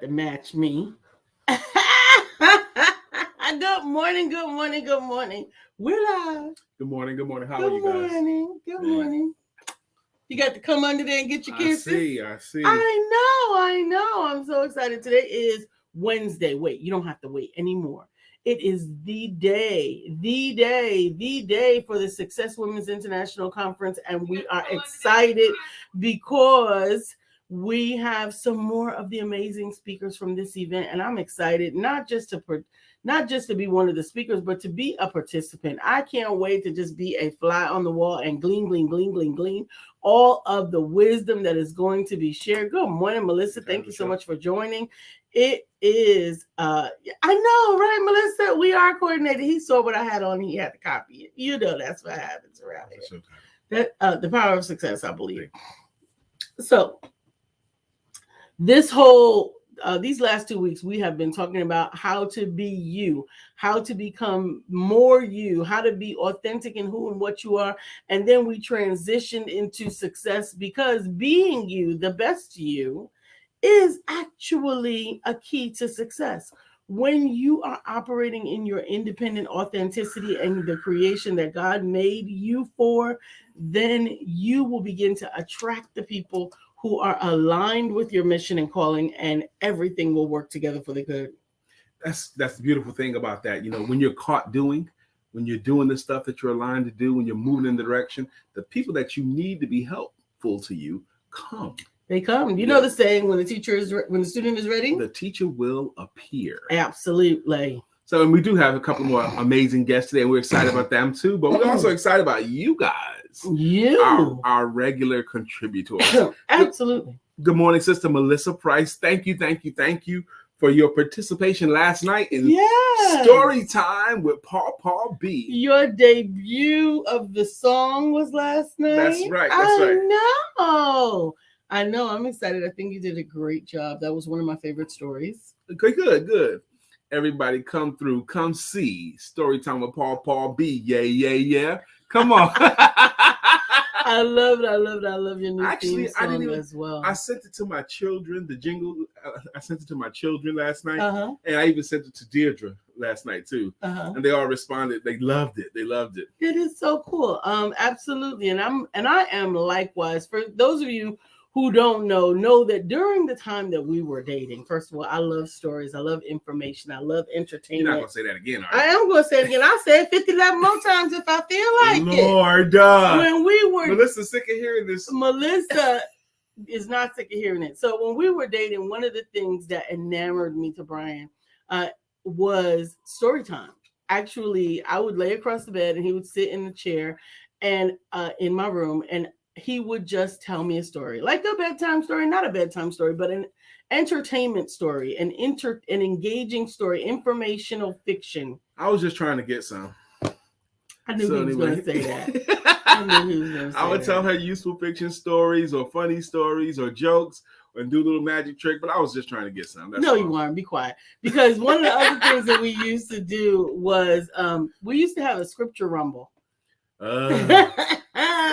To match me. Good morning, good morning, good morning. We're live. Good morning. Good morning. How are Good you guys? morning, good Man. morning. You got to come under there and get your kisses. I see. I know. I'm so excited. Today is Wednesday. Wait, you don't have to wait anymore. It is the day for the Success Women's International Conference, and we are excited because we have some more of the amazing speakers from this event, and I'm excited not just to be one of the speakers, but to be a participant. I can't wait to just be a fly on the wall and glean all of the wisdom that is going to be shared. Good morning, Melissa. Thank you so much for joining. It is, I know, right, Melissa? We are coordinated. He saw what I had on. He had to copy it. You know, that's what happens around here. The power of success, I believe. So this whole these last 2 weeks, we have been talking about how to be you, how to become more you, how to be authentic in who and what you are. And then we transitioned into success, because being you, the best you, is actually a key to success. When you are operating in your independent authenticity and the creation that God made you for, then you will begin to attract the people who are aligned with your mission and calling, and everything will work together for the good. That's the beautiful thing about that. You know, when you're when you're doing the stuff that you're aligned to do, when you're moving in the direction, the people that you need to be helpful to you come. They come. You know the saying, when the student is ready, the teacher will appear. Absolutely. So, and we do have a couple more amazing guests today, and we're excited about them too. But we're also excited about you guys. Our regular contributors. Absolutely. Good morning, Sister Melissa Price. Thank you for your participation last night in Story Time with Paul B. Your debut of the song was last night. That's right. I know. I'm excited. I think you did a great job. That was one of my favorite stories. Good. Everybody come through. Come see Story Time with Paul B. Yeah. Come on. I love it. I love your new theme song. I didn't even, as well. I sent it to my children, the jingle. I sent it to my children last night. And I even sent it to Deirdre last night too. And they all responded. They loved it. It is so cool. Absolutely. And I am likewise. For those of you who don't know that during the time that we were dating, first of all, I love stories. I love information. I love entertainment. You're not going to say that again, are you? I am going to say it again. I'll say it 50 more times if I feel like Lord, when we were... Melissa's sick of hearing this. Melissa is not sick of hearing it. So when we were dating, one of the things that enamored me to Brian was story time. Actually, I would lay across the bed and he would sit in the chair and in my room, and he would just tell me a story, like a bedtime story, not a bedtime story, but an entertainment story, an engaging story, informational fiction. I was just trying to get some. I knew he was going to say that. I would tell her useful fiction stories or funny stories or jokes and do a little magic trick, but I was just trying to get some. No, you weren't. Be quiet. Because one of the other things that we used to do was we used to have a scripture rumble. They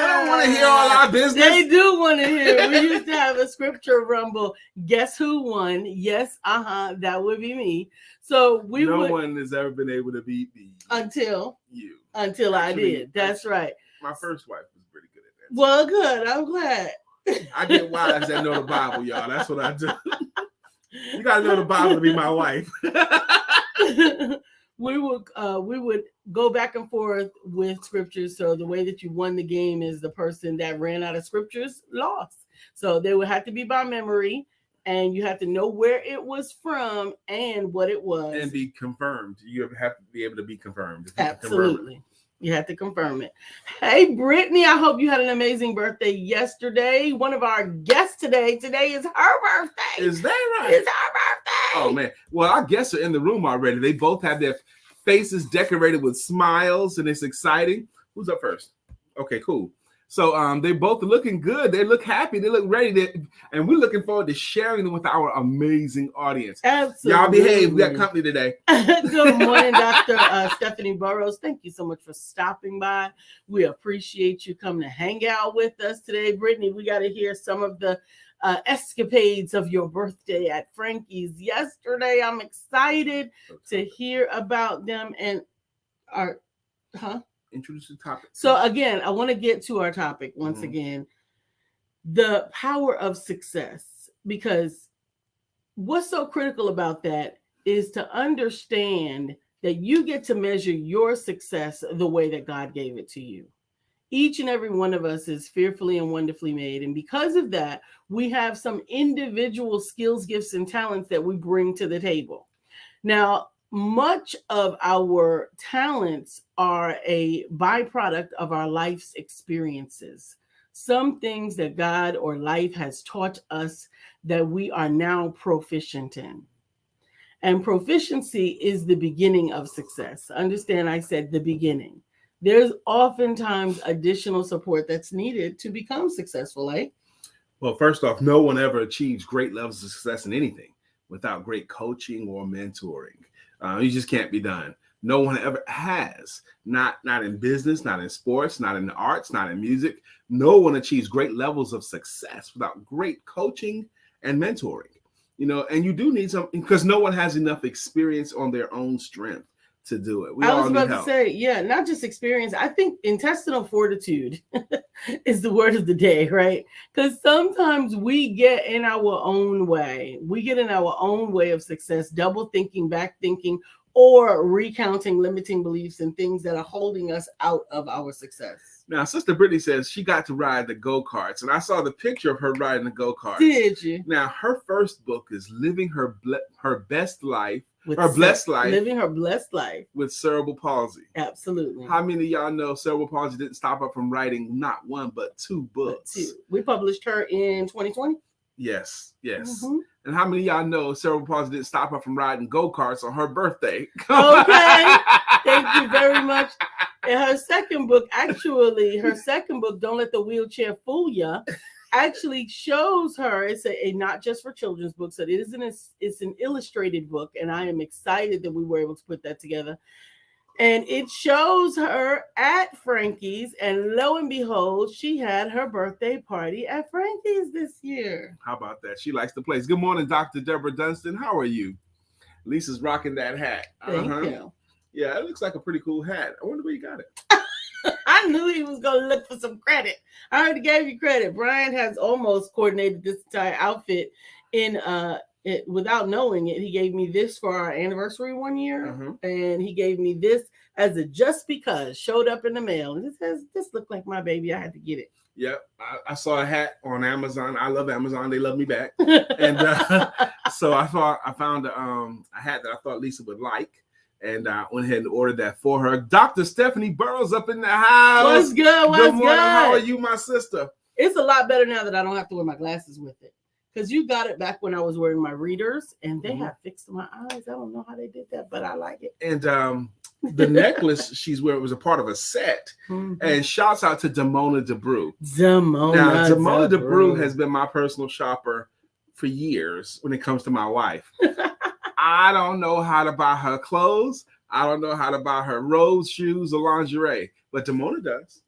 don't want to hear all our business. They do want to hear. We used to have a scripture rumble. Guess who won? Yes, that would be me. So no one has ever been able to beat me until Actually, I did. That's right. My first wife was pretty good at that. Well, good. I'm glad. I get wives that know the Bible, y'all. That's what I do. You gotta know the Bible to be my wife. We would go back and forth with scriptures. So the way that you won the game is the person that ran out of scriptures lost. So they would have to be by memory, and you have to know where it was from and what it was. And be confirmed. You have to be able to be confirmed. Absolutely. You have to confirm it. Hey, Brittany, I hope you had an amazing birthday yesterday. One of our guests today is her birthday. Is that right? It's her birthday. Oh, man. Well, our guests are in the room already. They both have their faces decorated with smiles, and it's exciting. Who's up first? Okay, cool. So they both looking good. They look happy. They look ready. And we're looking forward to sharing them with our amazing audience. Absolutely. Y'all behave. We got company today. Good morning, Dr. Stephanie Burrows. Thank you so much for stopping by. We appreciate you coming to hang out with us today. Brittany, we got to hear some of the escapades of your birthday at Frankie's yesterday. I'm excited to hear about them and our, Introduce the topic. So again, I want to get to our topic once again, the power of success, because what's so critical about that is to understand that you get to measure your success the way that God gave it to you. Each and every one of us is fearfully and wonderfully made. And because of that, we have some individual skills, gifts, and talents that we bring to the table. Now, much of our talents are a byproduct of our life's experiences. Some things that God or life has taught us that we are now proficient in. And proficiency is the beginning of success. Understand, I said the beginning. There's oftentimes additional support that's needed to become successful, eh? Well, first off, no one ever achieves great levels of success in anything without great coaching or mentoring. You just can't be done. No one ever has. Not in business, not in sports, not in the arts, not in music. No one achieves great levels of success without great coaching and mentoring. And you do need some, because no one has enough experience on their own strength to do it. I was about to say, not just experience. I think intestinal fortitude is the word of the day, right? Because sometimes we get in our own way. We get in our own way of success, double thinking, back thinking, or recounting limiting beliefs and things that are holding us out of our success. Now, Sister Brittany says she got to ride the go-karts, and I saw the picture of her riding the go-karts. Did you? Now, her first book is Living Her Best Life, Living Her Blessed Life with Cerebral Palsy. Absolutely. How many of y'all know cerebral palsy didn't stop her from writing not one, but two books? We published her in 2020. Yes. Mm-hmm. And how many of y'all know cerebral palsy didn't stop her from riding go-karts on her birthday? Okay. Thank you very much. And her second book, Don't Let the Wheelchair Fool Ya, actually shows her, it's a not just for children's book, so it's an illustrated book, and I am excited that we were able to put that together. And it shows her at Frankie's, and lo and behold, she had her birthday party at Frankie's this year. How about that? She likes the place. Good morning, Dr. Deborah Dunstan. How are you? Lisa's rocking that hat. Thank you. Yeah, it looks like a pretty cool hat. I wonder where you got it. I knew he was going to look for some credit. I already gave you credit. Brian has almost coordinated this entire outfit without knowing it. He gave me this for our anniversary one year, and he gave me this as a just because. Showed up in the mail, and it says, "This looked like my baby. I had to get it." Yep, I saw a hat on Amazon. I love Amazon; they love me back. And so I found a hat that I thought Lisa would like. And I went ahead and ordered that for her. Dr. Stephanie Burrows up in the house. What's good? Good morning. How are you, my sister? It's a lot better now that I don't have to wear my glasses with it. Because you got it back when I was wearing my readers, and they have fixed my eyes. I don't know how they did that, but I like it. And the necklace she's wearing was a part of a set. And shouts out to Damona DeBrew. Damona DeBrew has been my personal shopper for years when it comes to my wife. I don't know how to buy her clothes. I don't know how to buy her robes, shoes, or lingerie, but Damona does.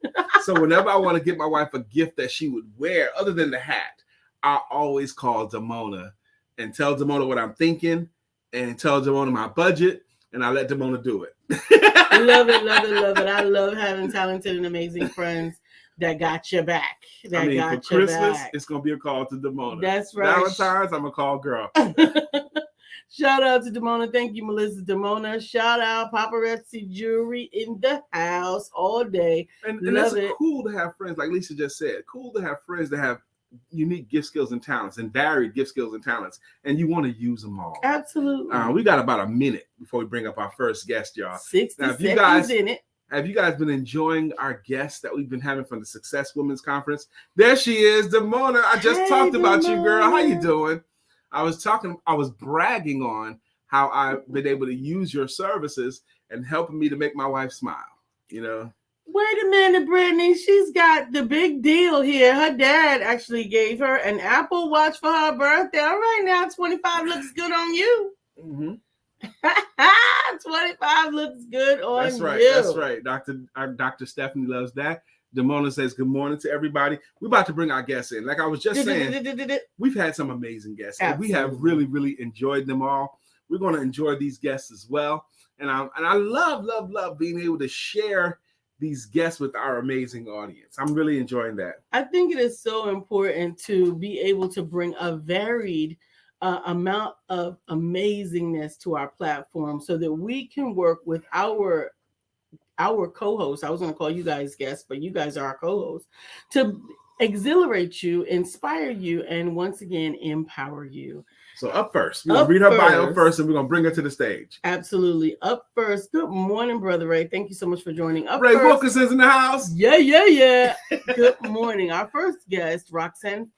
So whenever I want to get my wife a gift that she would wear, other than the hat, I always call Damona and tell Damona what I'm thinking and tell Damona my budget, and I let Damona do it. Love it. I love having talented and amazing friends that got your back. For Christmas, it's going to be a call to Damona. That's right. Valentine's, I'm going to call girl. Shout out to Damona. Thank you, Melissa Damona. Shout out Paparazzi Jewelry in the house all day. And that's cool to have friends, like Lisa just said. Cool to have friends that have unique gift skills and talents and varied gift skills and talents, and you want to use them all. Absolutely. We got about a minute before we bring up our first guest, y'all. 60 seconds in it. Have you guys been enjoying our guests that we've been having from the Success Women's Conference? There she is, Damona. I just talked about you, girl. How you doing? I was bragging on how I've been able to use your services and helping me to make my wife smile, you know. Wait a minute, Brittany. She's got the big deal here. Her dad actually gave her an Apple Watch for her birthday. All right, now 25 looks good on you. 25 looks good on you. That's right. Dr. Stephanie loves that. Demona says good morning to everybody. We're about to bring our guests in. Like I was just saying, we've had some amazing guests, and we have really, really enjoyed them all. We're going to enjoy these guests as well. And I love being able to share these guests with our amazing audience. I'm really enjoying that. I think it is so important to be able to bring a varied amount of amazingness to our platform so that we can work with our co-hosts. I was going to call you guys guests, but you guys are our co-hosts, to exhilarate you, inspire you, and once again, empower you. So up first, we're going to read her bio first, and we're going to bring her to the stage. Absolutely. Up first, good morning, Brother Ray. Thank you so much for joining. Ray Wilkinson's in the house. Yeah. Good morning. Our first guest, Roxanne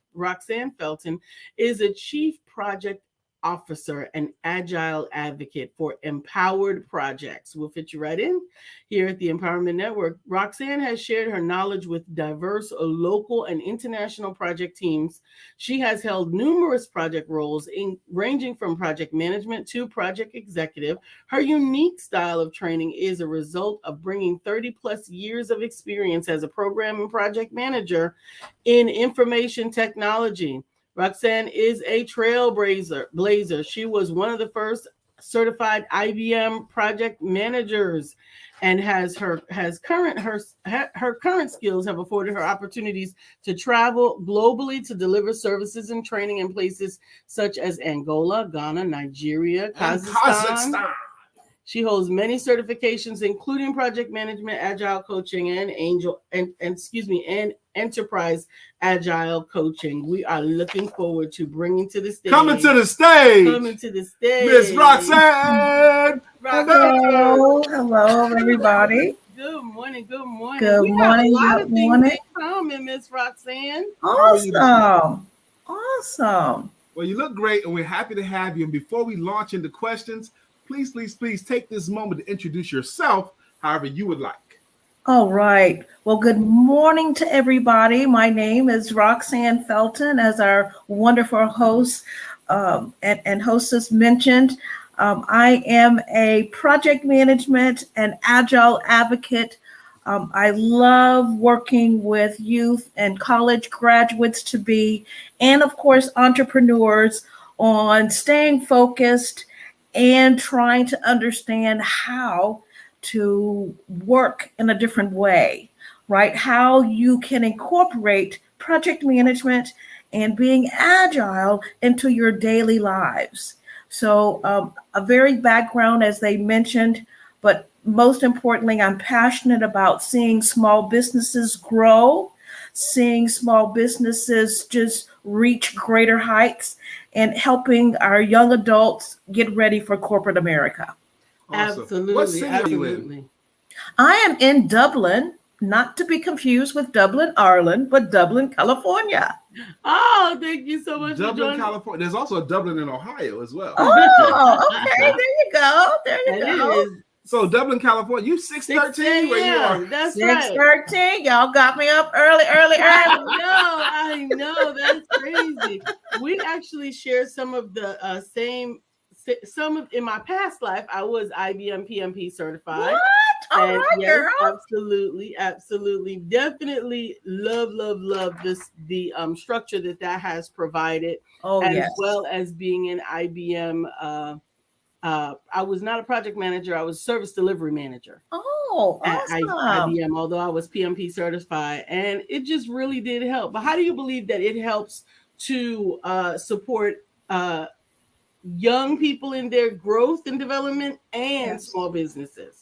Felton, is a chief project officer and agile advocate for empowered projects. We'll fit you right in here at the Empowerment Network. Roxanne has shared her knowledge with diverse local and international project teams. She has held numerous project roles ranging from project management to project executive. Her unique style of training is a result of bringing 30 plus years of experience as a program and project manager in information technology. Roxanne is a trailblazer. She was one of the first certified IBM project managers, and her current skills have afforded her opportunities to travel globally to deliver services and training in places such as Angola, Ghana, Nigeria, Kazakhstan. She holds many certifications, including project management, agile coaching, and enterprise agile coaching. We are looking forward to bringing to the stage. Coming to the stage, Miss Roxanne. Hello, everybody. Good morning. Good morning. We have a lot of things in common, Miss Roxanne. Awesome. Well, you look great, and we're happy to have you. And before we launch into questions, please take this moment to introduce yourself however you would like. All right. Well, good morning to everybody. My name is Roxanne Felton, as our wonderful host and hostess mentioned. I am a project management and agile advocate. I love working with youth and college graduates to be, and of course, entrepreneurs on staying focused and trying to understand how to work in a different way, right? How you can incorporate project management and being agile into your daily lives. So a varied background, as they mentioned, but most importantly, I'm passionate about seeing small businesses grow, seeing small businesses just reach greater heights, and helping our young adults get ready for corporate America. Awesome. Absolutely. What city are you in? I am in Dublin, not to be confused with Dublin, Ireland, but Dublin, California. Oh, thank you so much. Dublin, California. There's also a Dublin in Ohio as well. Oh, okay. There you go. So Dublin, California, you 613 where you are. That's 613. Y'all got me up early. I know. That's crazy. We actually share some of the in my past life, I was IBM PMP certified. What? All right, yes, girl. Absolutely. Definitely love this, the structure that has provided. As well as being an IBM. I was not a project manager. I was service delivery manager. Oh, awesome. At IBM, although I was PMP certified, and it just really did help. But how do you believe that it helps to support young people in their growth and development and small businesses?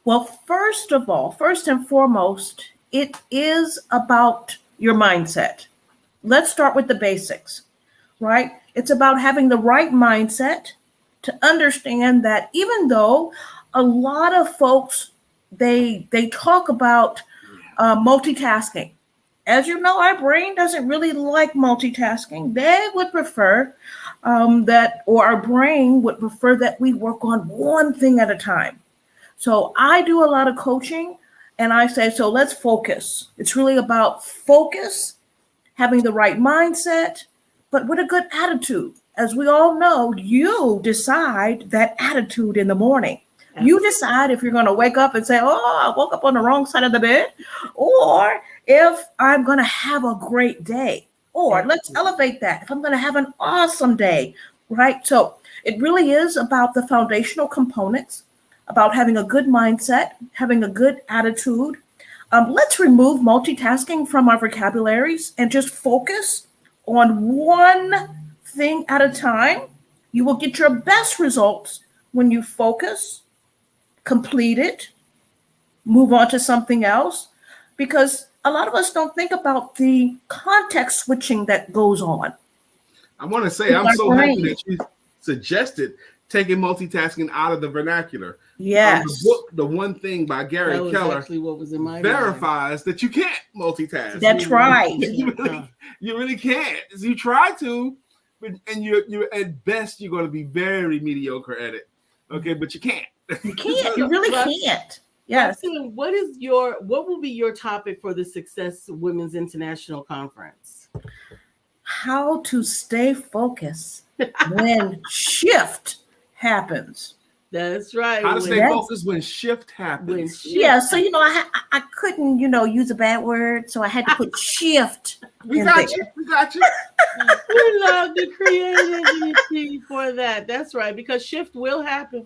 Well, first and foremost, it is about your mindset. Let's start with the basics, right? It's about having the right mindset to understand that even though a lot of folks, they talk about multitasking. As you know, our brain doesn't really like multitasking. They would prefer our brain would prefer that we work on one thing at a time. So I do a lot of coaching, and I say, so let's focus. It's really about focus, having the right mindset, but with a good attitude. As we all know, you decide that attitude in the morning. You decide if you're going to wake up and say, oh, I woke up on the wrong side of the bed, or if I'm going to have a great day, or let's elevate that, if I'm going to have an awesome day, right? So it really is about the foundational components, about having a good mindset, having a good attitude. Let's remove multitasking from our vocabularies and just focus on one thing at a time. You will get your best results when you focus, complete it, move on to something else, because a lot of us don't think about the context switching that goes on. I want to say, I'm so happy that you suggested taking multitasking out of the vernacular. Yes. The book, The One Thing by Gary Keller, actually what was in my verifies that you can't multitask. That's right. You really can't. You try to, and you're at best, you're going to be very mediocre at it. Okay, but you can't. You can't. You really can't. Yes. Roxanne, what will be your topic for the Success Women's International Conference? How to stay focused when shift happens. That's right. How to stay focused when shift happens. So I couldn't use a bad word, so I had to put shift. We got you. We love the creativity for that. That's right, because shift will happen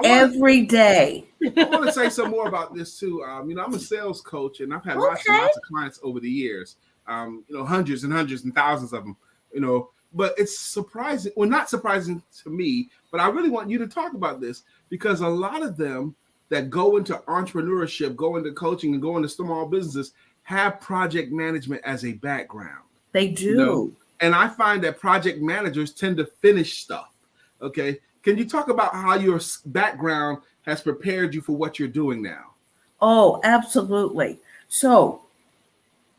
every day. I want to say some more about this too. I'm a sales coach, and I've had lots and lots of clients over the years. Hundreds and hundreds and thousands of them. But it's surprising. Well, not surprising to me, but I really want you to talk about this, because a lot of them that go into entrepreneurship, go into coaching, and go into small businesses have project management as a background. They do. And I find that project managers tend to finish stuff. Okay. Can you talk about how your background has prepared you for what you're doing now? Oh, absolutely. So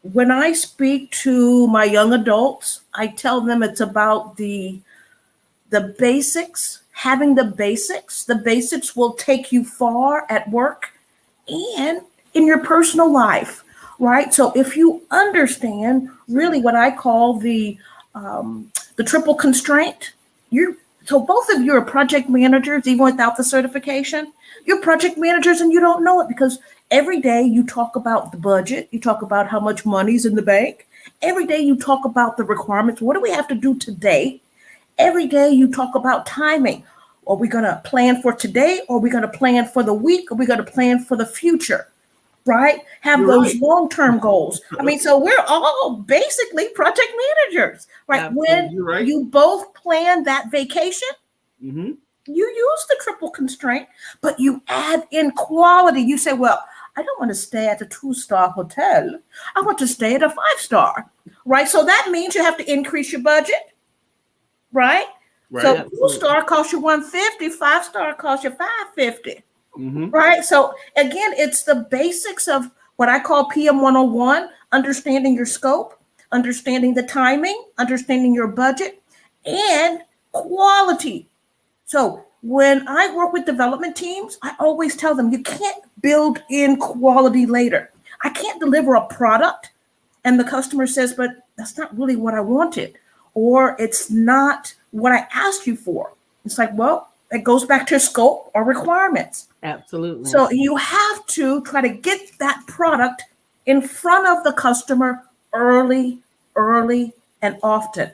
when I speak to my young adults, I tell them it's about the basics, having the basics. The basics will take you far at work and in your personal life, right? So if you understand really what I call the triple constraint, so both of you are project managers, even without the certification. You're project managers and you don't know it, because every day you talk about the budget. You talk about how much money's in the bank. Every day you talk about the requirements. What do we have to do today? Every day you talk about timing. Are we going to plan for today? Or are we going to plan for the week? Are we going to plan for the future? Right? Have those long-term goals. So we're all basically project managers, right? Absolutely. When you both plan that vacation, you use the triple constraint, but you add in quality. You say, well, I don't want to stay at a 2-star hotel. I want to stay at a 5-star, right? So that means you have to increase your budget, right? So 2-star costs you $150, 5-star costs you $550. Right. So again, it's the basics of what I call PM 101, understanding your scope, understanding the timing, understanding your budget, and quality. So when I work with development teams, I always tell them you can't build in quality later. I can't deliver a product and the customer says, but that's not really what I wanted, or it's not what I asked you for. It's like, well, it goes back to scope or requirements. Absolutely. So you have to try to get that product in front of the customer early, and often.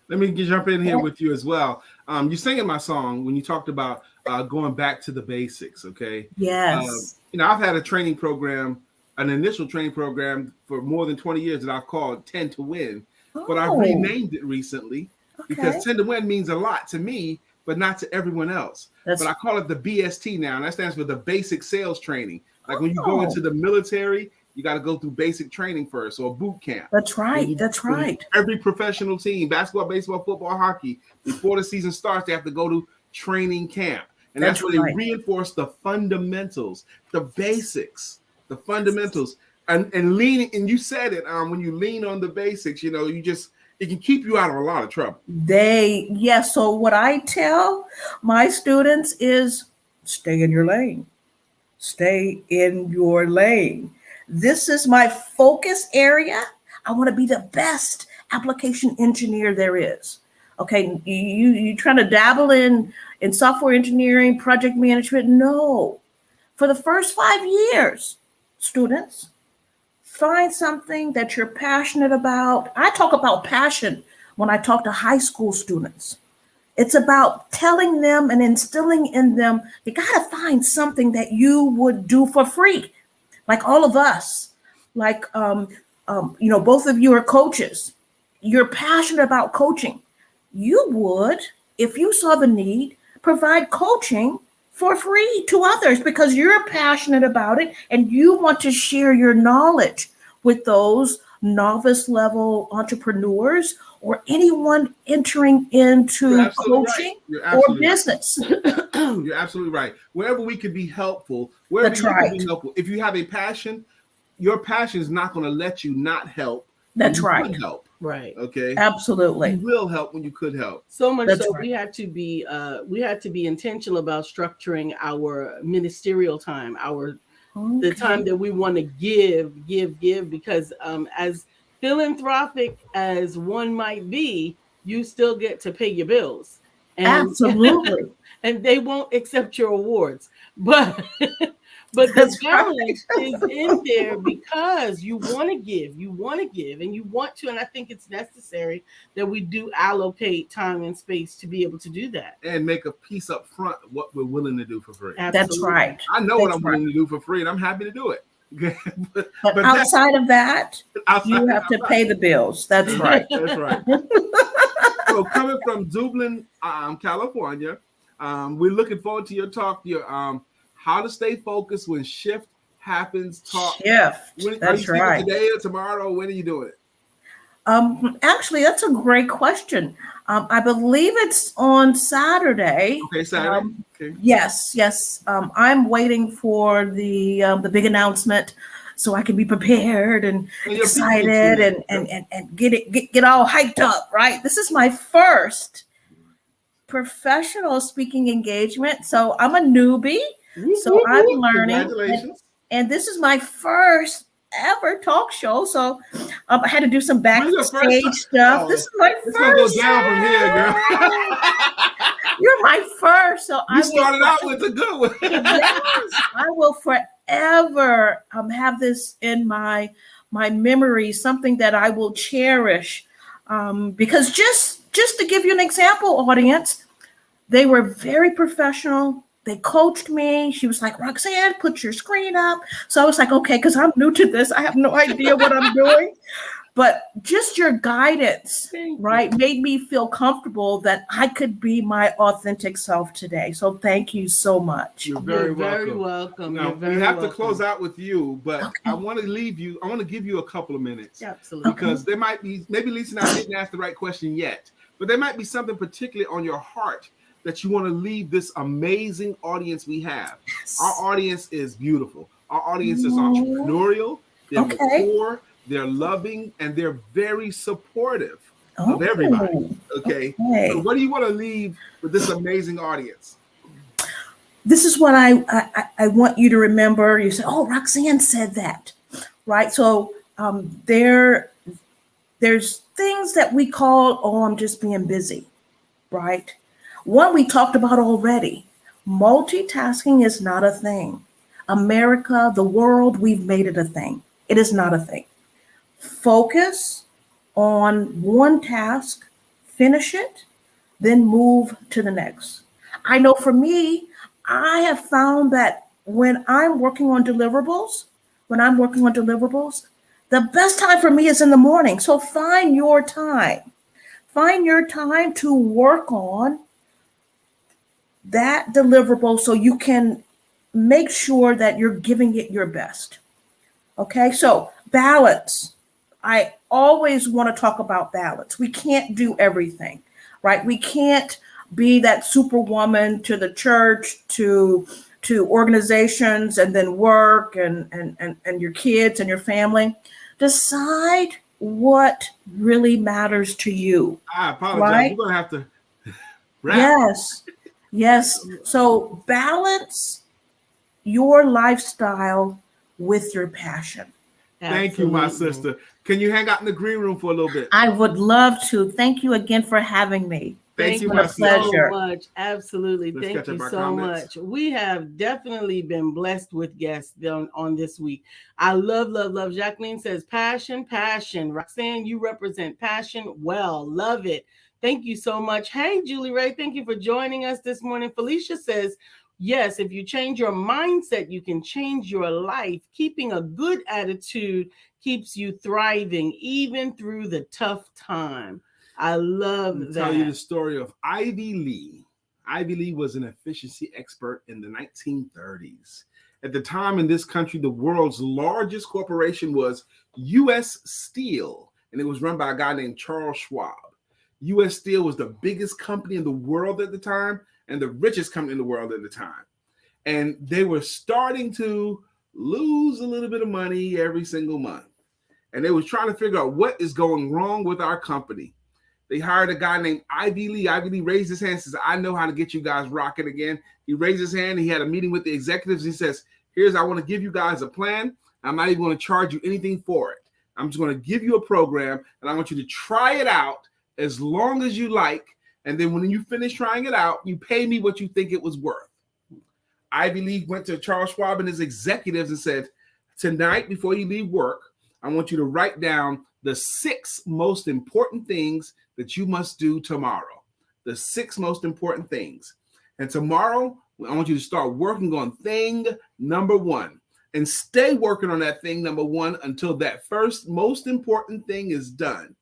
Let me jump in here with you as well. You sang in my song when you talked about going back to the basics. Okay. Yes. I've had a training program, an initial training program for more than 20 years that I've called 10 to Win, but I've renamed it recently because 10 to Win means a lot to me, but not to everyone else. But I call it the BST now, and that stands for the basic sales training. Like when you go into the military, you got to go through basic training first, or boot camp. That's right. That's right. Every professional team, basketball, baseball, football, hockey, before the season starts, they have to go to training camp. And that's where they reinforce the fundamentals, the basics, the fundamentals. And leaning, and you said it, when you lean on the basics, it can keep you out of a lot of trouble. So what I tell my students is stay in your lane. Stay in your lane. This is my focus area. I want to be the best application engineer there is. Okay, you trying to dabble in in software engineering, project management. No. For the first 5 years, students, find something that you're passionate about. I talk about passion when I talk to high school students. It's about telling them and instilling in them, you got to find something that you would do for free, like all of us. Like, both of you are coaches. You're passionate about coaching. You would, if you saw the need, provide coaching for free to others because you're passionate about it and you want to share your knowledge with those novice level entrepreneurs or anyone entering into coaching or business. You're absolutely right. Wherever we can be helpful, wherever you can be helpful. If you have a passion, your passion is not going to let you not help. That's right. Could help. Right. Okay. Absolutely. You will help when you could help. So much so we have to be intentional about structuring our ministerial time, the time that we want to give, because as philanthropic as one might be, you still get to pay your bills. And, absolutely. And they won't accept your awards. But the balance is in there because you want to give, and you want to, and I think it's necessary that we do allocate time and space to be able to do that. And make a piece up front of what we're willing to do for free. Absolutely. That's right. I know what I'm willing to do for free, and I'm happy to do it. but outside of that, you have to pay the bills. That's right. That's right. So coming from Dublin, California, we're looking forward to your talk, how to stay focused when shift happens. That's right. Today or tomorrow? When are you doing it? Actually, that's a great question. I believe it's on Saturday. Okay, Saturday. Okay. Yes. I'm waiting for the big announcement so I can be prepared and excited and get all hyped up. Right. This is my first professional speaking engagement, so I'm a newbie. So I'm learning, and this is my first ever talk show. So I had to do some backstage stuff. This is my first. It's gonna go down from here, girl. You're my first, so you started out with a good one. Yes, I will forever have this in my memory, something that I will cherish. Because just to give you an example, audience, they were very professional. They coached me. She was like, Roxanne, put your screen up. So I was like, okay, because I'm new to this. I have no idea what I'm doing. But just your guidance, right, made me feel comfortable that I could be my authentic self today. So thank you so much. You're very welcome. Now, we have to close out with you, but I want to leave you. I want to give you a couple of minutes. Absolutely. Because there might be, maybe Lisa and I didn't ask the right question yet, but there might be something particularly on your heart that you want to leave this amazing audience we have. Yes. Our audience is beautiful. Our audience is entrepreneurial. They're mature, they're loving, and they're very supportive of everybody. Okay. So what do you want to leave with this amazing audience? This is what I want you to remember. You said, oh, Roxanne said that, right? So there's things that we call, oh, I'm just being busy, right? One we talked about already. Multitasking is not a thing. America, the world, we've made it a thing. It is not a thing. Focus on one task, finish it, then move to the next. I know for me, I have found that when I'm working on deliverables, the best time for me is in the morning. So find your time. Find your time to work on that deliverable so you can make sure that you're giving it your best. Okay, so balance. I always want to talk about balance. We can't do everything, right? We can't be that superwoman to the church, to organizations, and then work and your kids and your family. Decide what really matters to you. I apologize. Right? We're gonna have to wrap. Yes. So balance your lifestyle with your passion. Thank you, my sister. Can you hang out in the green room for a little bit? I would love to. Thank you again for having me. Thank you, been my a sister. pleasure. So much. Absolutely. Let's Thank catch up you our so comments. much. We have definitely been blessed with guests on this week. I love. Jacqueline says, passion. Roxanne, you represent passion well. Love it. Thank you so much. Hey, Julie Ray, thank you for joining us this morning. Felicia says, yes, if you change your mindset, you can change your life. Keeping a good attitude keeps you thriving, even through the tough time. I love that. Tell you the story of Ivy Lee. Ivy Lee was an efficiency expert in the 1930s. At the time in this country, the world's largest corporation was U.S. Steel, and it was run by a guy named Charles Schwab. U.S. Steel was the biggest company in the world at the time and the richest company in the world at the time. And they were starting to lose a little bit of money every single month. And they were trying to figure out what is going wrong with our company. They hired a guy named Ivy Lee. Ivy Lee raised his hand and says, I know how to get you guys rocking again. He raised his hand. He had a meeting with the executives. He says, I want to give you guys a plan. I'm not even going to charge you anything for it. I'm just going to give you a program, and I want you to try it out as long as you like. And then when you finish trying it out, you pay me what you think it was worth. Ivy Lee went to Charles Schwab and his executives and said, tonight, before you leave work, I want you to write down the 6 most important things that you must do tomorrow. The 6 most important things. And tomorrow, I want you to start working on thing number 1 and stay working on that thing number 1 until that first most important thing is done.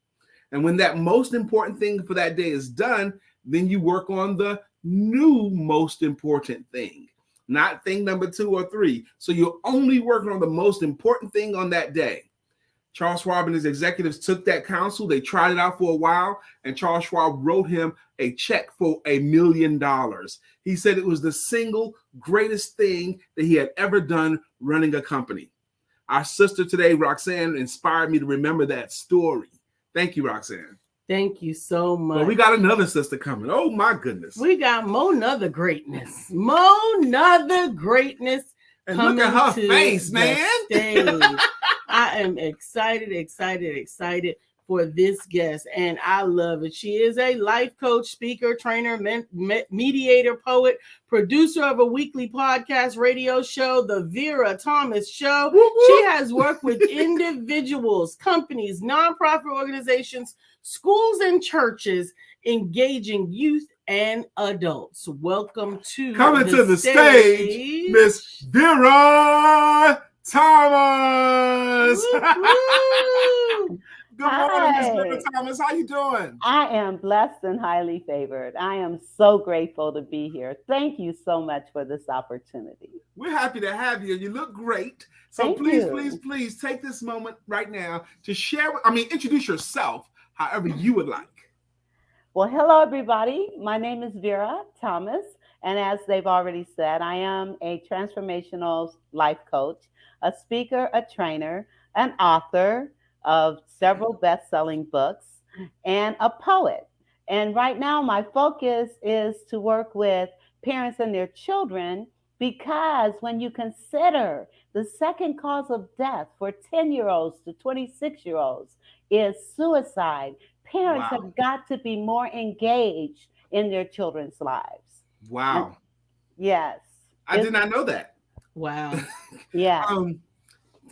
And when that most important thing for that day is done, then you work on the new most important thing, not thing number 2 or 3. So you're only working on the most important thing on that day. Charles Schwab and his executives took that counsel. They tried it out for a while, and Charles Schwab wrote him a check for $1 million. He said it was the single greatest thing that he had ever done running a company. Our sister today, Roxanne, inspired me to remember that story. Thank you, Roxanne. Thank you so much. Well, we got another sister coming. Oh, my goodness. We got Mo-nother greatness. And look at her face, man. I am excited for this guest, and I love it. She is a life coach, speaker, trainer, mediator, poet, producer of a weekly podcast radio show, The Vera Thomas Show. She has worked with individuals, companies, nonprofit organizations, schools, and churches, engaging youth and adults. Welcome to the stage, Miss Vera Thomas. Good morning, Miss Vera Thomas. How you doing? I am blessed and highly favored. I am so grateful to be here. Thank you so much for this opportunity. We're happy to have you. You look great. So please take this moment right now to introduce yourself however you would like. Well, hello, everybody. My name is Vera Thomas. And as they've already said, I am a transformational life coach, a speaker, a trainer, an author of several best-selling books, and a poet. And right now, my focus is to work with parents and their children, because when you consider the second cause of death for 10-year-olds to 26-year-olds is suicide, parents have got to be more engaged in their children's lives. Wow. Yes. I did not know that. Wow. Yeah.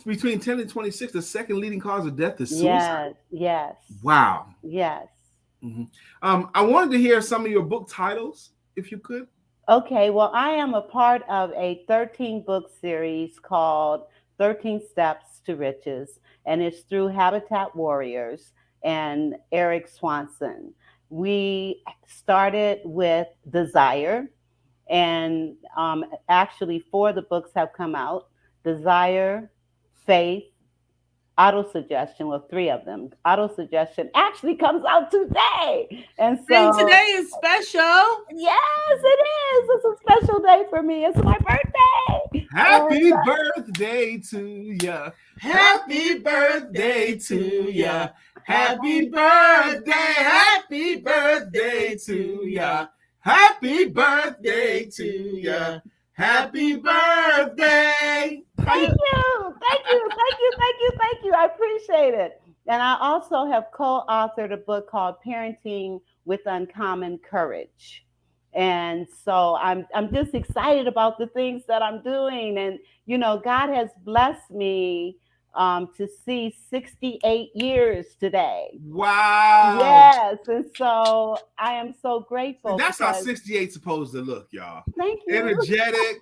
Between 10 and 26, the second leading cause of death is suicide. Yes. Wow. Yes. Mm-hmm. I wanted to hear some of your book titles, if you could. Okay. Well, I am a part of a 13-book series called 13 Steps to Riches, and it's through Habitat Warriors and Eric Swanson. We started with Desire, and actually 4 of the books have come out. Desire, Faith, Autosuggestion, well, 3 of them. Autosuggestion actually comes out today. And so today is special. Yes, it is. It's a special day for me. It's my birthday. Happy birthday to ya. Happy birthday to ya. Happy birthday. Happy birthday to ya. Happy birthday to ya. Happy birthday. Thank you. I appreciate it. And I also have co-authored a book called Parenting with Uncommon Courage. And so I'm just excited about the things that I'm doing. And, God has blessed me to see 68 years today. Wow. Yes. And so I am so grateful. That's how because 68 supposed to look, y'all. Thank you. Energetic,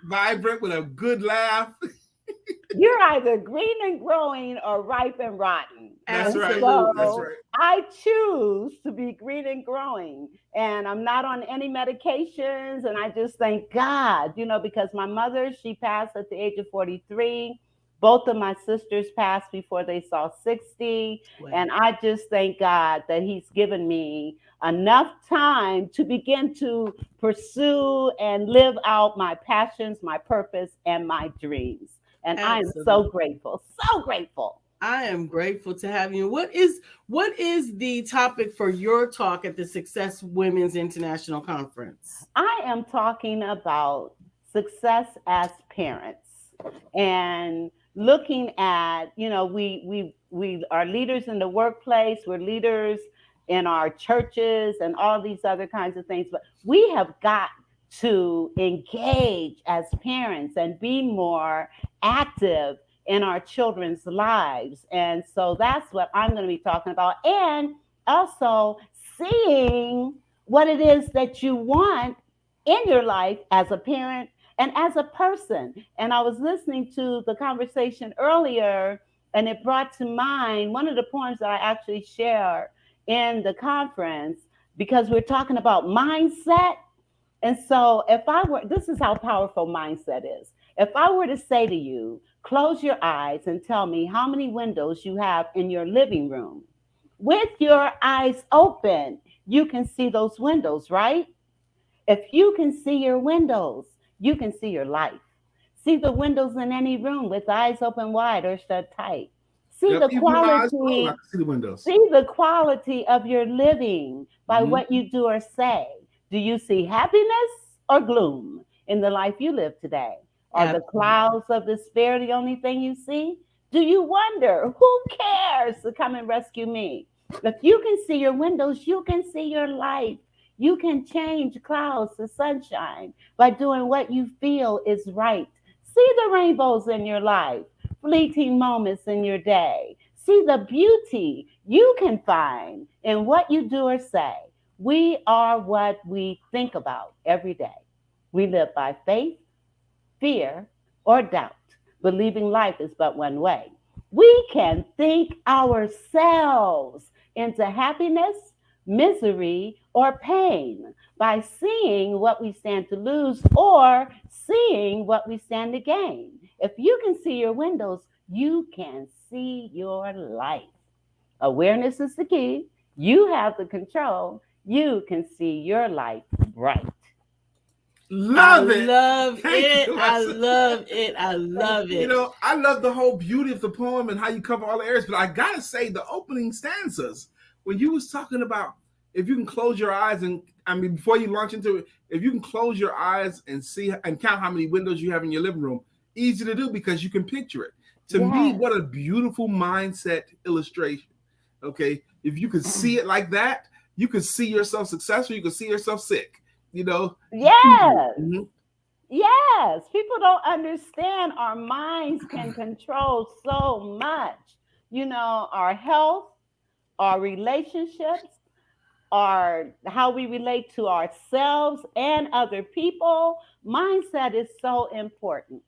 vibrant, with a good laugh. You're either green and growing or ripe and rotten. That's right. So That's right. I choose to be green and growing, and I'm not on any medications. And I just thank God, because my mother, she passed at the age of 43. Both of my sisters passed before they saw 60. Wow. And I just thank God that He's given me enough time to begin to pursue and live out my passions, my purpose, and my dreams. And Absolutely. I am so grateful, so grateful. I am grateful to have you. What is the topic for your talk at the Success Women's International Conference? I am talking about success as parents and looking at, we are leaders in the workplace, we're leaders in our churches and all these other kinds of things, but we have got to engage as parents and be more active in our children's lives. And so that's what I'm going to be talking about. And also seeing what it is that you want in your life as a parent and as a person. And I was listening to the conversation earlier, and it brought to mind one of the poems that I actually share in the conference, because we're talking about mindset. And so this is how powerful mindset is. If I were to say to you, close your eyes and tell me how many windows you have in your living room. With your eyes open, you can see those windows, right? If you can see your windows, you can see your life. See the windows in any room with eyes open wide or shut tight. See the quality. I can see the windows. See the quality of your living by what you do or say. Do you see happiness or gloom in the life you live today? Are the clouds of despair the only thing you see? Do you wonder, who cares to come and rescue me? If you can see your windows, you can see your life. You can change clouds to sunshine by doing what you feel is right. See the rainbows in your life, fleeting moments in your day. See the beauty you can find in what you do or say. We are what we think about every day. We live by faith, fear, or doubt, believing life is but one way. We can think ourselves into happiness, misery, or pain by seeing what we stand to lose or seeing what we stand to gain. If you can see your windows, you can see your life. Awareness is the key. You have the control. You can see your life bright. Love it. Love it. I love it. I love it. I love the whole beauty of the poem and how you cover all the areas, but I gotta say the opening stanzas, when you was talking about if you can close your eyes before you launch into it, if you can close your eyes and see and count how many windows you have in your living room, easy to do because you can picture it. To me, what a beautiful mindset illustration. Okay. If you could see it like that, you could see yourself successful. You could see yourself sick, Yes. Mm-hmm. Yes. People don't understand our minds can control so much, our health, our relationships, how we relate to ourselves and other people. Mindset is so important.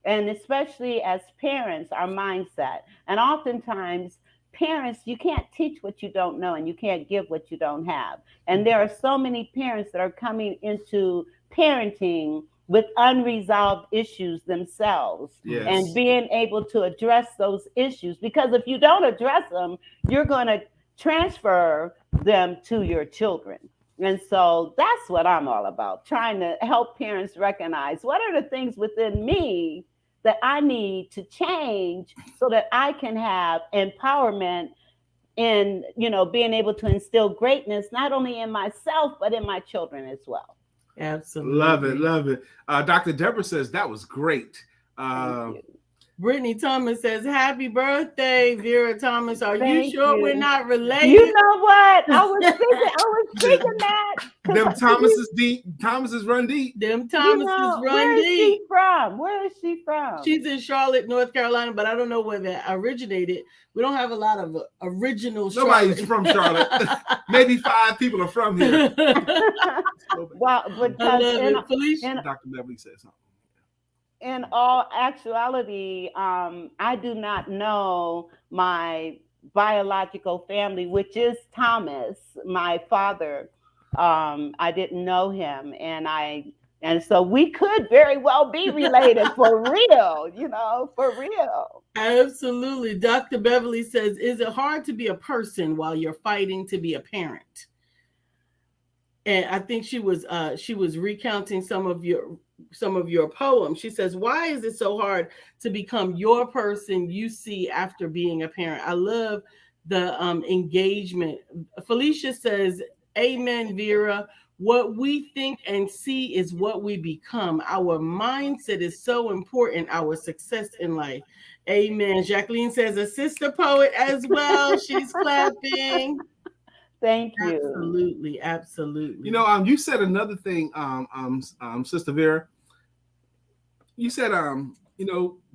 And especially as parents, our mindset. And oftentimes, parents, you can't teach what you don't know and you can't give what you don't have. And there are so many parents that are coming into parenting with unresolved issues themselves. Yes. And being able to address those issues. Because if you don't address them, you're going to transfer them to your children. And so that's what I'm all about, trying to help parents recognize what are the things within me that I need to change so that I can have empowerment in, being able to instill greatness, not only in myself, but in my children as well. Absolutely. Love it. Love it. Dr. Deborah says that was great. Brittany Thomas says, "Happy birthday, Vera Thomas. Are Thank you sure you. we're not related?" You know what? I was thinking that. Them Thomases run deep. Them You Thomases know, run where is deep. she from? Where is she from? She's in Charlotte, North Carolina, but I don't know where that originated. We don't have a lot of original Nobody's Charlotte. from Charlotte. Maybe 5 people are from here. Well, because Dr. Beverly said something. in all actuality, I do not know my biological family, which is Thomas, my father. I didn't know him, and so we could very well be related for real, for real. Absolutely. Dr. Beverly says, "Is it hard to be a person while you're fighting to be a parent?" And I think she was recounting some of your poems. She says, "Why is it so hard to become your person you see after being a parent?" I love the engagement. Felicia says, "Amen, Vera. What we think and see is what we become. Our mindset is so important, our success in life." Amen. Jacqueline says, "A sister poet as well." She's clapping. Thank you. Absolutely, absolutely. You said another thing, Sister Vera. You said,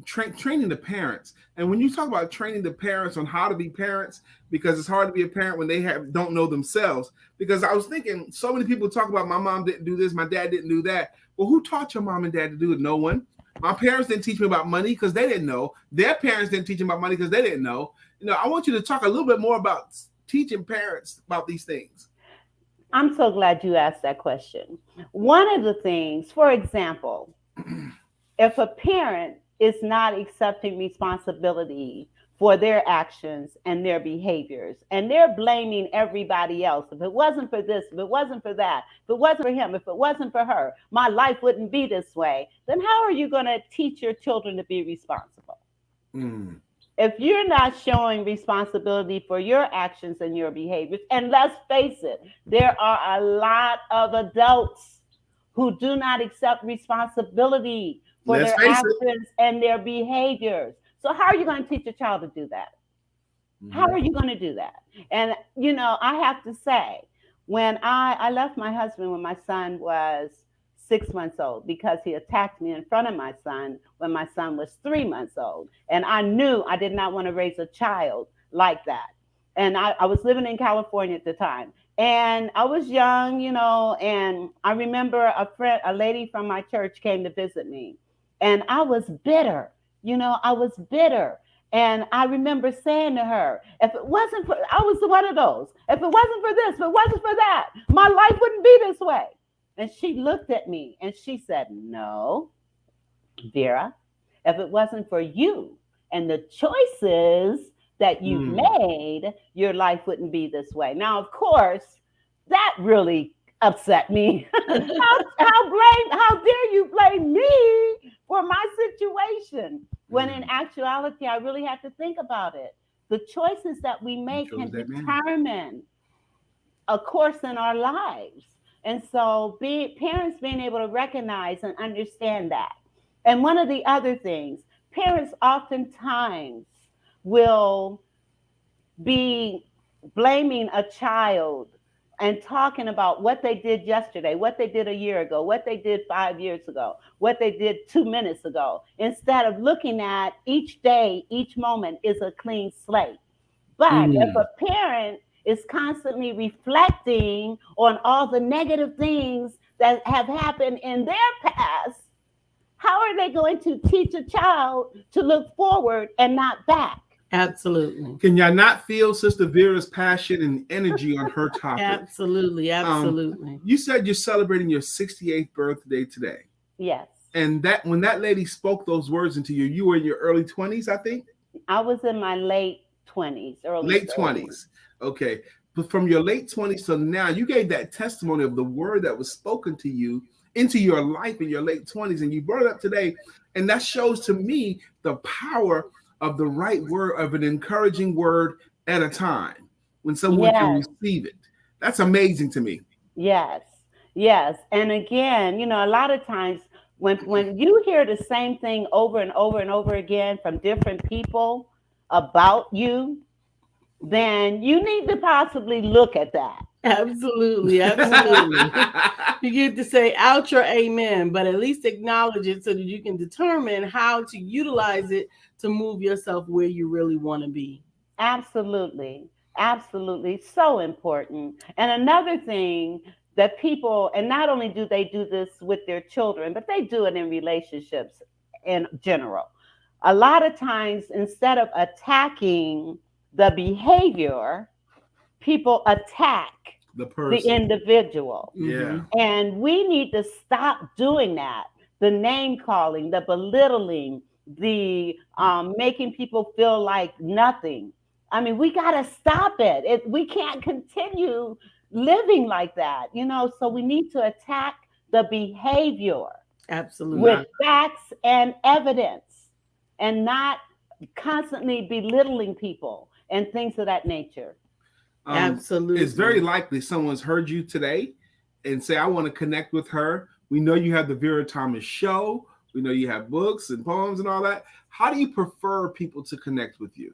training the parents. And when you talk about training the parents on how to be parents, because it's hard to be a parent when they don't know themselves. Because I was thinking, so many people talk about my mom didn't do this, my dad didn't do that. Well, who taught your mom and dad to do it? No one. My parents didn't teach me about money because they didn't know. Their parents didn't teach them about money because they didn't know. I want you to talk a little bit more about teaching parents about these things. I'm so glad you asked that question. One of the things, for example, if a parent is not accepting responsibility for their actions and their behaviors, and they're blaming everybody else, if it wasn't for this, if it wasn't for that, if it wasn't for him, if it wasn't for her, my life wouldn't be this way, then how are you going to teach your children to be responsible? If you're not showing responsibility for your actions and your behaviors, and let's face it, there are a lot of adults who do not accept responsibility for their actions and their behaviors. So how are you going to teach a child to do that? How are you going to do that? And, I have to say, when I left my husband when my son was 6 months old, because he attacked me in front of my son when my son was 3 months old. And I knew I did not want to raise a child like that. And I was living in California at the time. And I was young, and I remember a lady from my church came to visit me. And I was bitter, I was bitter. And I remember saying to her, if it wasn't for, I was one of those, if it wasn't for this, if it wasn't for that, my life wouldn't be this way. And she looked at me and she said, "No, Vera, if it wasn't for you and the choices that you've made, your life wouldn't be this way." Now, of course, that really upset me. How dare you blame me for my situation? When in actuality, I really have to think about it. The choices that we make can determine a course in our lives. And so parents being able to recognize and understand that. And one of the other things, parents oftentimes will be blaming a child and talking about what they did yesterday, what they did a year ago, what they did 5 years ago, what they did 2 minutes ago, instead of looking at each day, each moment is a clean slate. But if a parent is constantly reflecting on all the negative things that have happened in their past, how are they going to teach a child to look forward and not back? Absolutely. Can y'all not feel Sister Vera's passion and energy on her topic? Absolutely. You said you're celebrating your 68th birthday today. Yes. And that when that lady spoke those words into you, you were in your early 20s, I think? I was in my late 20s, late 20s. Okay. But from your late 20s to now, you gave that testimony of the word that was spoken to you into your life in your late 20s. And you brought it up today. And that shows to me the power of the right word, of an encouraging word at a time when someone can receive it. That's amazing to me. Yes. And again, a lot of times When you hear the same thing over and over and over again from different people about you, then you need to possibly look at that. Absolutely, absolutely. You get to say out your amen, but at least acknowledge it so that you can determine how to utilize it to move yourself where you really want to be. Absolutely. Absolutely. So important. And another thing that people, and not only do they do this with their children, but they do it in relationships in general. A lot of times, instead of attacking the behavior, people attack the the individual. Yeah. And we need to stop doing that. The name calling, the belittling, the making people feel like nothing. I mean, we got to stop it. We can't continue living like that, so we need to attack the behavior. Absolutely. With facts and evidence, and not constantly belittling people and things of that nature. Absolutely. It's very likely someone's heard you today and say, I want to connect with her. We know you have the Vera Thomas show. We know you have books and poems and all that. How do you prefer people to connect with you?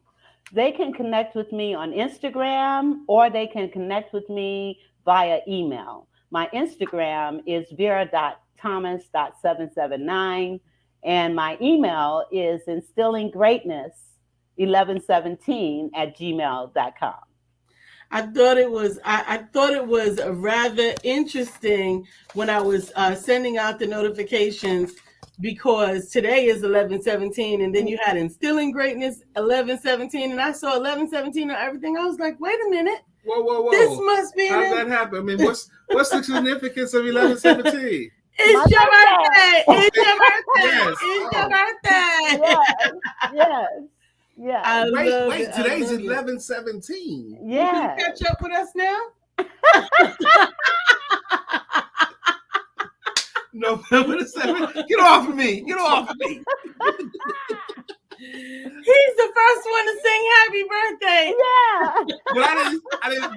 They can connect with me on Instagram, or they can connect with me via email. My Instagram is vera.thomas.779, and my email is instillinggreatness1117@gmail.com. I thought it was rather interesting when I was sending out the notifications, because today is 11/17, and then you had Instilling Greatness 11/17, and I saw 11/17 on everything. I was like, wait a minute. Whoa. This must be How did that happen? I mean, what's the significance of 11/17? It's your birthday. It's your birthday. Yes. It's your birthday. Yes. Wait, today's 11/17. Yeah. You can catch up with us now? November the 7th. Get off of me. Get off of me. He's the first one to sing happy birthday. Yeah. But I didn't.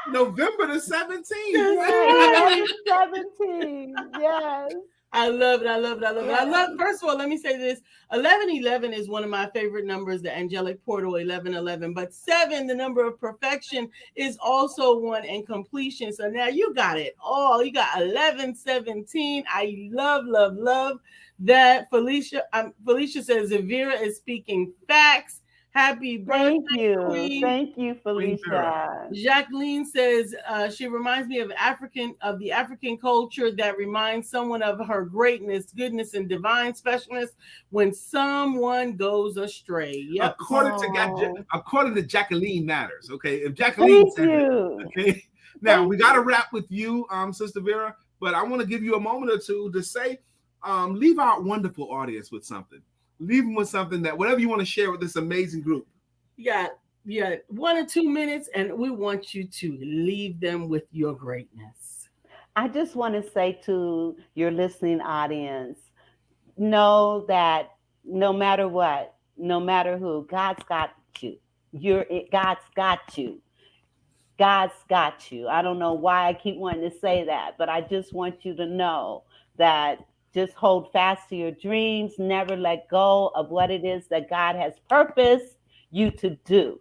November the 17th. Yeah, 17. Yes. I love it. First of all, let me say this. 1111 is one of my favorite numbers, the angelic portal 1111. But 7, the number of perfection, is also one, and completion. So now you got it all. You got 1117. I love that. Felicia says Vera is speaking facts. Happy birthday, Queen. Thank you, Felicia. Jacqueline says she reminds me of the African culture that reminds someone of her greatness, goodness, and divine specialness when someone goes astray. Yep. According to Jacqueline Matters. Okay, if Jacqueline said it, okay. Now we got to wrap with you, Sister Vera, but I want to give you a moment or two to say, leave our wonderful audience with something. Leave them with something, that whatever you want to share with this amazing group. Yeah, 1 or 2 minutes, and we want you to leave them with your greatness. I just want to say to your listening audience, know that no matter what, no matter who, God's got you. God's got you. God's got you. I don't know why I keep wanting to say that, but I just want you to know that. Just hold fast to your dreams. Never let go of what it is that God has purposed you to do.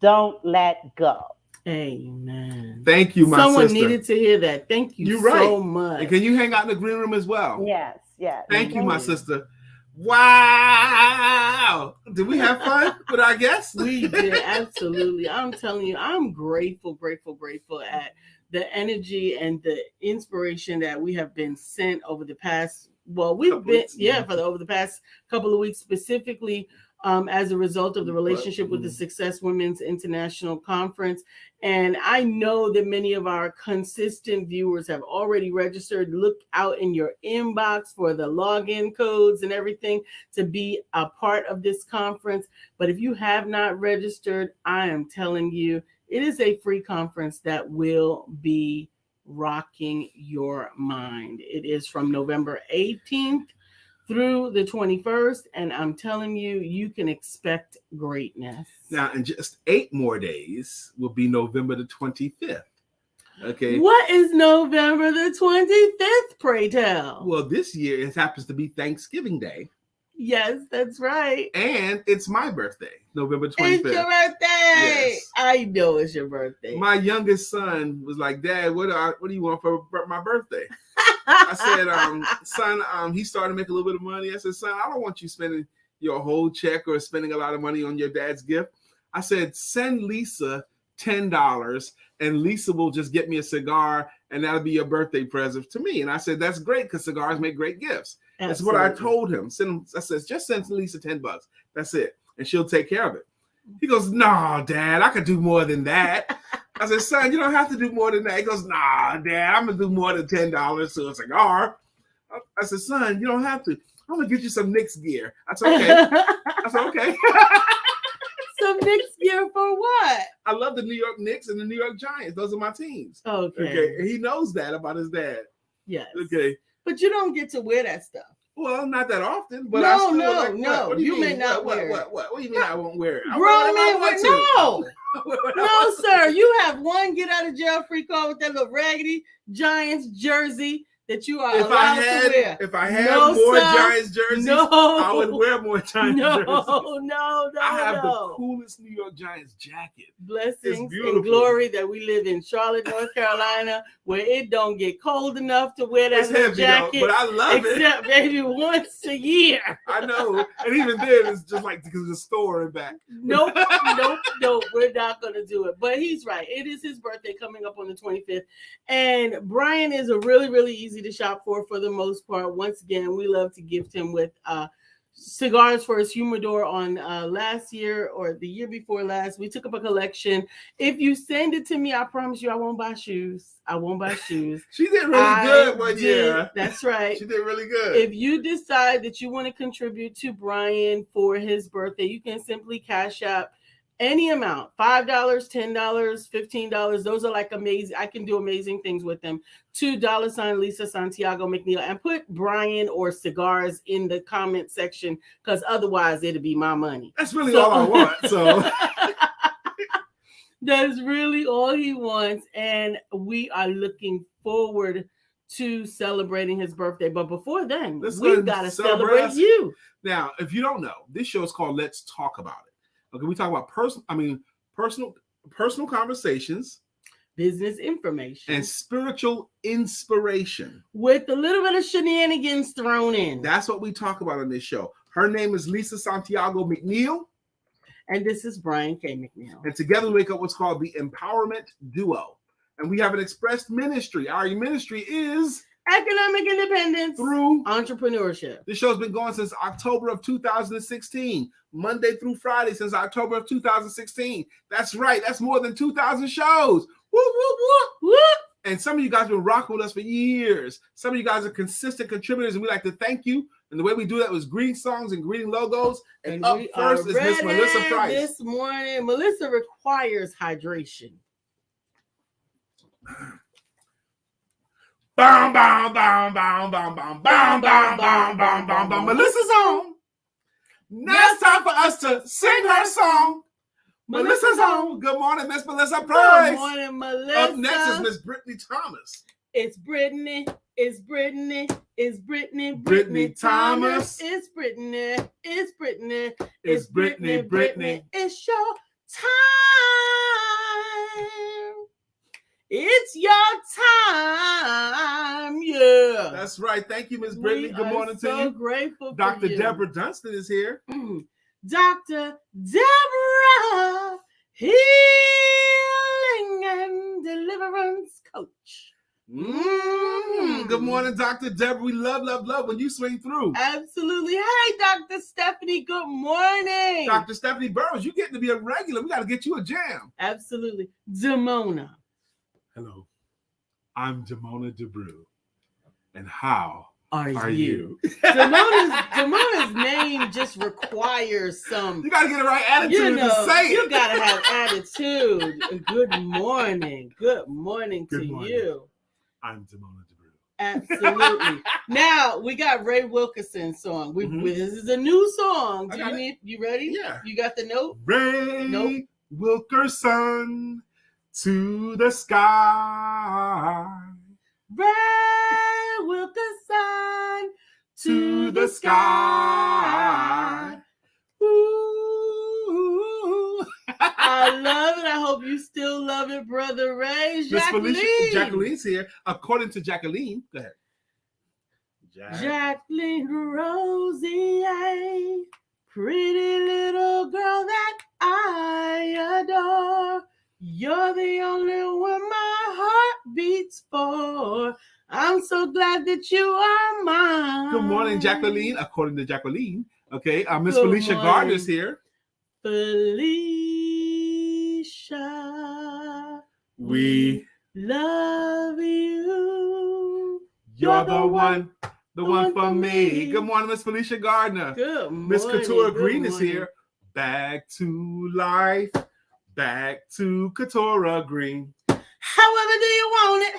Don't let go. Amen. Thank you, my Someone sister. needed to hear that. Thank you so much. And can you hang out in the green room as well? Yes. Thank you, my sister. Wow. Did we have fun with our guests? We did, absolutely. I'm telling you, I'm grateful at the energy and the inspiration that we have been sent over the past, over the past couple of weeks, specifically as a result of the relationship with the Success Women's International Conference. And I know that many of our consistent viewers have already registered. Look out in your inbox for the login codes and everything to be a part of this conference. But if you have not registered, I am telling you, it is a free conference that will be rocking your mind. It is from November 18th through the 21st, and I'm telling you, you can expect greatness. Now, in just 8 more days will be November the 25th. Okay. What is November the 25th, pray tell? Well, this year it happens to be Thanksgiving Day. Yes, that's right. And it's my birthday, November 25th. It's your birthday. Yes. I know it's your birthday. My youngest son was like, Dad, what do you want for my birthday? I said, son, he started making a little bit of money. I said, son, I don't want you spending your whole check or spending a lot of money on your dad's gift. I said, send Lisa $10 and Lisa will just get me a cigar and that'll be your birthday present to me. And I said, that's great because cigars make great gifts. That's what I told him. I said, just send Lisa $10. That's it. And she'll take care of it. He goes, no, Dad, I could do more than that. I said, son, you don't have to do more than that. He goes, nah, Dad, I'm going to do more than $10 to a cigar. I said, son, you don't have to. I'm going to get you some Knicks gear. I said, okay. I said, okay. Some Knicks gear for what? I love the New York Knicks and the New York Giants. Those are my teams. Okay. And he knows that about his dad. Yes. Okay. But you don't get to wear that stuff. Well, not that often, but No, I still no, like, no. What do you may mean? not what, wear it. What do you mean I won't wear it? Grown men wear no. No, No, sir. You have one get out of jail free card with that little raggedy Giants jersey that you are allowed to wear. If I had No, more sir. Giants jerseys, No. I would wear more Giants jerseys. No. I have the coolest New York Giants jacket. Blessings and glory that we live in Charlotte, North Carolina, where it don't get cold enough to wear that It's heavy, jacket. though, but I love it. Except maybe once a year. I know. And even then, it's just like because the store and back. Nope. We're not going to do it. But he's right. It is his birthday coming up on the 25th. And Brian is a really, really easy to shop for the most part. Once again, we love to gift him with cigars for his humidor on last year or the year before last. We took up a collection. If you send it to me, I promise you I won't buy shoes. She did really good one year. That's right. She did really good. If you decide that you want to contribute to Brian for his birthday, you can simply cash out any amount, $5, $10, $15. Those are like amazing. I can do amazing things with them. $2 Lisa Santiago McNeill, and put Brian or cigars in the comment section because otherwise it'll be my money. That's really all I want. So that's really all he wants. And we are looking forward to celebrating his birthday. But before then, we've got to celebrate you. Now, if you don't know, this show is called Let's Talk About It. Okay, we talk about personal conversations, business information, and spiritual inspiration with a little bit of shenanigans thrown in. That's what we talk about on this show. Her name is Lisa Santiago McNeill. And this is Brian K. McNeill. And together we make up what's called the Empowerment Duo. And we have an expressed ministry. Our ministry is economic independence through entrepreneurship. This show's been going since October of 2016, Monday through Friday since October of 2016. That's right. That's more than 2,000 shows. Woo, woo, woo, woo. And some of you guys have been rocking with us for years. Some of you guys are consistent contributors, and we like to thank you. And the way we do that was greeting songs and greeting logos. And up first is Miss Melissa Price. This morning, Melissa requires hydration. Bam, bam, bam, bam, bam, bam, bam, bam, bam, bam, bam, bam. Melissa's on. Now it's time for us to sing her song. Melissa's on. Good morning, Miss Melissa Price. Good morning, Melissa. Up next is Miss Brittany Thomas. It's Brittany. It's Brittany. It's Brittany. Brittany Thomas. It's Brittany. It's Brittany. It's Brittany. Brittany. It's your time. It's your time, yeah. That's right. Thank you, Miss Brittany. Good morning to you. So grateful Dr. for you. Deborah Dunstan is here. Dr. Deborah, healing and deliverance coach. Good morning, Dr. Deborah. We love when you swing through. Absolutely. Hey, Dr. Stephanie, good morning. Dr. Stephanie Burrows, you getting to be a regular. We got to get you a jam. Absolutely. Demona. Hello, I'm Demona DeBrew. And how are you? Demona's name just requires some. You got to get the right attitude to say it. You got to have attitude. Good morning. Good morning to you. I'm Demona DeBrew. Absolutely. Now we got Ray Wilkerson's song. This is a new song. You ready? Yeah. You got the note? Ray Wilkerson. to the sky. Ray Wilkerson To the sky. Ooh. I love it. I hope you still love it, Brother Ray. Miss Felicia, Jacqueline. Jacqueline's here. According to Jacqueline, go ahead. Jacqueline Rosier, pretty little girl that I adore. You're the only one my heart beats for. I'm so glad that you are mine. Good morning, Jacqueline. According to Jacqueline, okay. Miss Good Felicia morning. Gardner's here. Felicia, We love you. You're the one for me. Good morning, Miss Felicia Gardner. Good morning. Miss Couture Good Green is morning. here. Back to life. Back to Couture Green. However do you want it?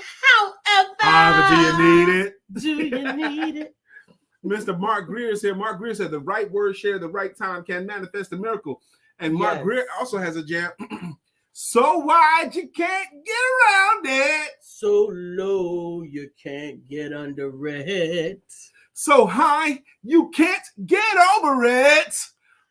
However, do you need it? Do you need it? Mr. Mark Greer is here. Mark Greer said the right word shared at the right time can manifest a miracle. And Mark Yes. Greer also has a jam. So wide you can't get around it. So low you can't get under it. So high you can't get over it.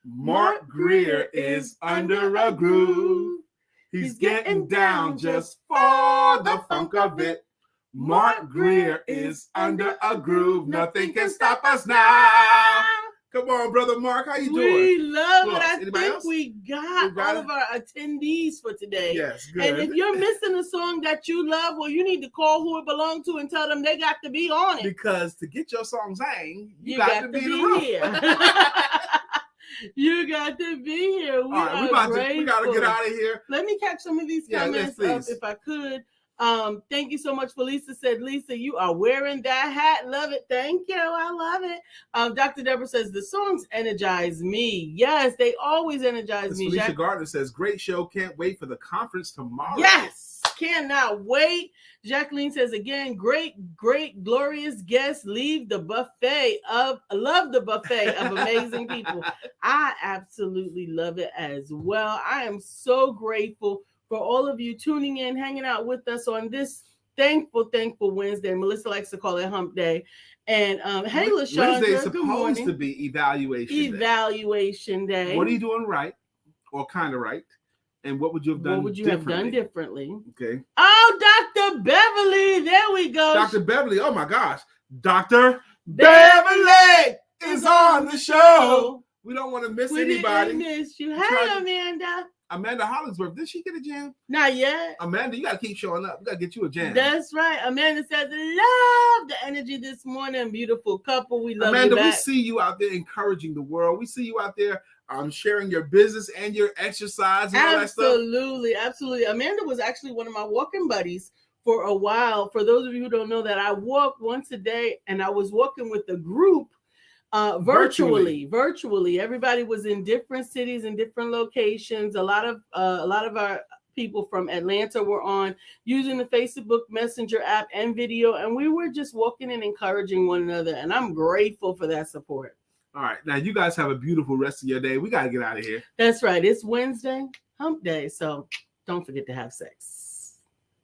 Mark Greer is under a groove. He's getting down just for the funk of it. Mark Greer is under a groove. Nothing can stop us now. Come on, brother Mark. How you doing? We love Who it. else? I Anybody think else? we got got all it? of our attendees for today. Yes, good. And if you're missing a song that you love, well, you need to call who it belongs to and tell them they got to be on it. Because to get your song sang, you got got to be in the room. here. You got to be here. We All right, we got to get out of here. Let me catch some of these Yeah, comments yes, up please. if I could. Thank you so much for Lisa said, Lisa, you are wearing that hat. Love it. Thank you. I love it. Dr. Deborah says the songs energize me. Yes, they always energize Miss me. Felicia Gardner says, great show. Can't wait for the conference tomorrow. Yes, cannot wait. Jacqueline says again, great, glorious guests. Love the buffet of amazing people. I absolutely love it as well. I am so grateful for all of you tuning in, hanging out with us on this thankful Wednesday. Melissa likes to call it Hump Day. And hey, LaShondra, Wednesday is good supposed morning. to be Evaluation day. What are you doing right or kind of right? And what would you have done What would you have done differently? Okay. Oh, Dr. Beverly. There we go. Dr. Beverly. Oh, my gosh. Dr. Beverly is on the show. We don't want to miss We anybody. didn't miss you. Try Hey, to- Amanda. Amanda Hollingsworth, did she get a jam? Not yet. Amanda, you got to keep showing up. We got to get you a jam. That's right. Amanda says, love the energy this morning. Beautiful couple. We love Amanda, you we back. see you out there encouraging the world. We see you out there sharing your business and your exercise and all that stuff. Absolutely. Amanda was actually one of my walking buddies for a while. For those of you who don't know that, I walk once a day, and I was walking with a group virtually. Everybody was in different cities and different locations. A lot of our people from Atlanta were on using the Facebook Messenger app and video, and we were just walking and encouraging one another, and I'm grateful for that support. All right. Now, you guys have a beautiful rest of your day. We got to get out of here. That's right. It's Wednesday, hump day, so don't forget to have sex.